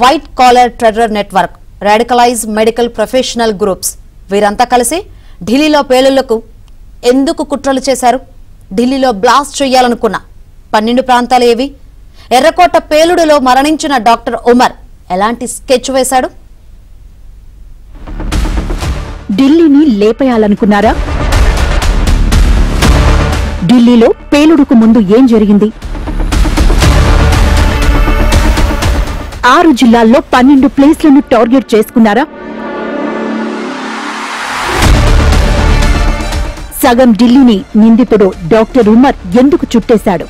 White collar terror network, radicalise medical professional groups వీరంతా కలిసి ఢిల్లీలో పేలుళ్లకు ఎందుకు కుట్రలు చేశారు? ఢిల్లీలో బ్లాస్ట్ చేయాలనుకున్న 12 ప్రాంతాలు ఏవి? ఎర్రకోట పేలుడులో మరణించిన డాక్టర్ ఉమర్ ఎలాంటి స్కెచ్ వేశాడు? ఢిల్లీని లేపేయాలనుకున్నారా? ఢిల్లీలో పేలుడుకు ముందు ఏం జరిగింది? 6 జిల్లాల్లో 12 ప్లేస్లను టార్గెట్ చేసుకున్నారా? సగం ఢిల్లీని నిందితుడు డాక్టర్ ఉమర్ ఎందుకు చుట్టేశాడు?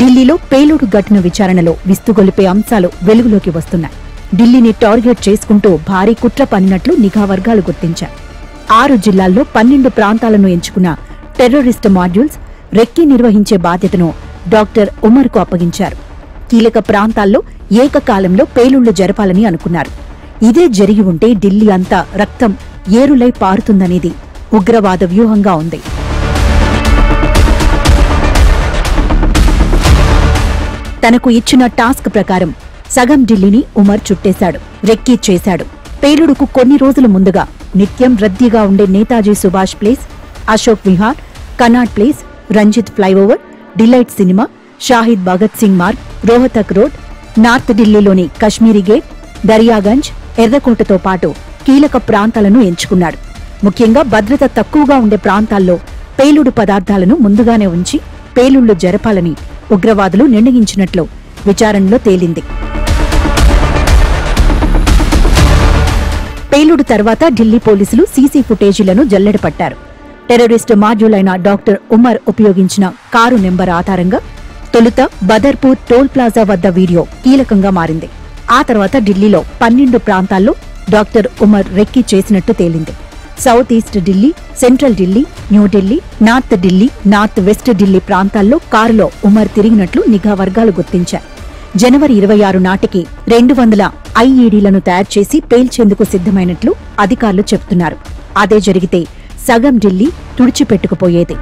ఢిల్లీలో పేలుడు ఘటన విచారణలో విస్తుగొలిపే అంశాలు వెలుగులోకి వస్తున్నాయి. ఢిల్లీని టార్గెట్ చేసుకుంటూ భారీ కుట్ర పన్నినట్లు నిఘా వర్గాలు గుర్తించాయి. 6 జిల్లాల్లో 12 ప్రాంతాలను ఎంచుకున్న టెర్రరిస్ట్ మాడ్యూల్స్ రెక్కి నిర్వహించే బాధ్యతను డాక్టర్ ఉమర్కు అప్పగించారు. కీలక ప్రాంతాల్లో ఏకకాలంలో పేలుళ్లు జరపాలని అనుకున్నారు. ఇదే జరిగి ఉంటే ఢిల్లీ అంతా రక్తం ఏరులై పారుతుందనేది ఉగ్రవాద వ్యూహంగా ఉంది. తనకు ఇచ్చిన టాస్క్ ప్రకారం సగం ఢిల్లీని ఉమర్ చుట్టేశాడు, రెక్కీ చేశాడు. పేలుడుకు కొన్ని రోజుల ముందుగా నిత్యం రద్దీగా ఉండే Netaji Subhash place, Ashok Vihar, Connaught place, Ranjit flyover, Delight cinema, Shahid Bhagat Singh Marg, Rohtak road, north ఢిల్లీలోని కశ్మీరీ గేట్, దరియాగంజ్, ఎర్రకోటతో పాటు కీలక ప్రాంతాలను ఎంచుకున్నాడు. ముఖ్యంగా భద్రత తక్కువగా ఉండే ప్రాంతాల్లో పేలుడు పదార్థాలను ముందుగానే ఉంచి పేలుళ్లు జరపాలని ఉగ్రవాదులు నిర్ణయించినట్లు విచారణలో తేలింది. పేలుడు తర్వాత ఢిల్లీ పోలీసులు సీసీ ఫుటేజీలను జల్లెడపట్టారు. టెర్రరిస్ట్ మాడ్యూల్ అయిన డాక్టర్ ఉమర్ ఉపయోగించిన కారు నెంబర్ ఆధారంగా తొలుత బదర్పూర్ టోల్ ప్లాజా వద్ద వీడియో కీలకంగా మారింది. ఆ తర్వాత ఢిల్లీలో 12 ప్రాంతాల్లో డాక్టర్ ఉమర్ రెక్కీ చేసినట్టు తేలింది. South east Delhi, central Delhi, New Delhi, north Delhi, north west Delhi ప్రాంతాల్లో కారులో ఉమర్ తిరిగినట్లు నిఘా వర్గాలు గుర్తించాయి. జనవరి 26 నాటికి 200 ఐఈడీలను తయారు చేసి పేల్చేందుకు సిద్ధమైనట్లు అధికారులు చెబుతున్నారు. అదే జరిగితే సగం ఢిల్లీ తుడిచిపెట్టుకుపోయేది.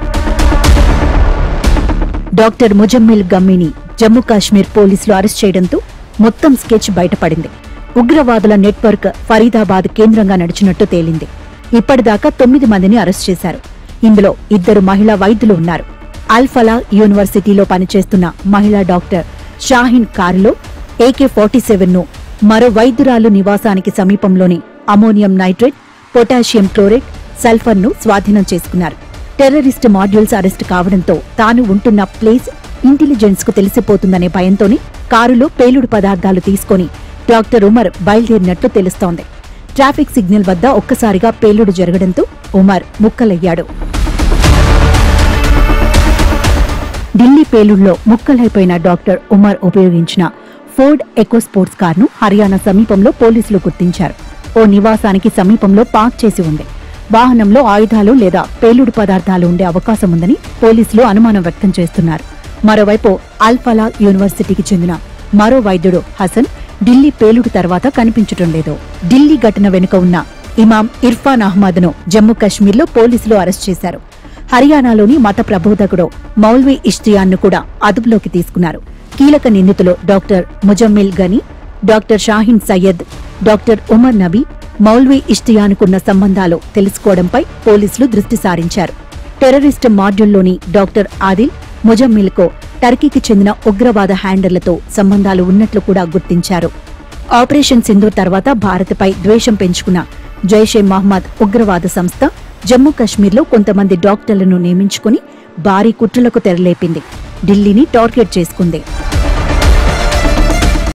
డాక్టర్ ముజమ్మిల్ గమ్మీని జమ్మూ కాశ్మీర్ పోలీసులు అరెస్ట్ చేయడంతో మొత్తం స్కెచ్ బయటపడింది. ఉగ్రవాదుల నెట్వర్క్ ఫరీదాబాద్ కేంద్రంగా నడిచినట్టు తేలింది. ఇప్పటిదాకా 9 మందిని అరెస్ట్ చేశారు. ఇందులో 2 మహిళా వైద్యులు ఉన్నారు. అల్-ఫలా యూనివర్సిటీలో పనిచేస్తున్న మహిళా డాక్టర్ షాహీన్ కారులో AK-47ను, మరో వైద్యురాలు నివాసానికి సమీపంలోని అమోనియం నైట్రేట్, పొటాషియం క్లోరైడ్, సల్ఫర్ను స్వాధీనం చేసుకున్నారు. టెర్రరిస్ట్ మాడ్యూల్స్ అరెస్టు కావడంతో తాను ఉంటున్న ప్లేస్ ఇంటెలిజెన్స్ కు తెలిసిపోతుందనే భయంతోనే కారులో పేలుడు పదార్థాలు తీసుకుని డాక్టర్ ఉమర్ బయలుదేరినట్లు తెలుస్తోంది. ట్రాఫిక్ సిగ్నల్ వద్ద ఒక్కసారిగా పేలుడు జరగడంతో ఉమర్ ముక్కలయ్యాడు. ఢిల్లీ పేలుడులో ముక్కలైపోయిన డాక్టర్ ఉమర్ ఉపయోగించిన ఫోర్డ్ ఎకోస్పోర్ట్స్ కార్ను హర్యానా సమీపంలో పోలీసులు గుర్తించారు. ఓ నివాసానికి సమీపంలో పార్క్ చేసి ఉంది. వాహనంలో ఆయుధాలు లేదా పేలుడు పదార్థాలు ఉండే అవకాశం ఉందని పోలీసులు అనుమానం వ్యక్తం చేస్తున్నారు. మరోవైపు అల్-ఫలా యూనివర్సిటీకి చెందిన మరో వైద్యుడు హసన్ ఢిల్లీ పేలుడు తర్వాత కనిపించటం లేదు. ఢిల్లీ ఘటన వెనుక ఉన్న ఇమాం ఇర్ఫాన్ అహ్మద్ను జమ్మూ కశ్మీర్లో పోలీసులు అరెస్ట్ చేశారు. హర్యానాలోని మత ప్రబోధకుడు మౌల్వీ ఇష్తియాన్ను కూడా అదుపులోకి తీసుకున్నారు. కీలక నిందితులు డాక్టర్ ముజమ్మిల్ గనీ, డాక్టర్ షాహీన్ సయ్యద్, డాక్టర్ ఉమర్ నబీ, మౌల్వీ ఇష్తియాన్కున్న సంబంధాలు తెలుసుకోవడంపై పోలీసులు దృష్టి సారించారు. టెర్రరిస్ట్ మాడ్యూల్లోని డాక్టర్ ఆదిల్, ముజమ్మిల్కు టర్కీకి చెందిన ఉగ్రవాద హ్యాండర్లతో సంబంధాలు ఉన్నట్లు కూడా గుర్తించారు. ఆపరేషన్ సింధూర్ తర్వాత భారత్పై ద్వేషం పెంచుకున్న జైషే మహ్మద్ ఉగ్రవాద సంస్థ జమ్మూ కశ్మీర్లో కొంతమంది డాక్టర్లను నియమించుకుని భారీ కుట్రలకు తెరలేపింది. ఢిల్లీని టార్గెట్ చేసుకుంది.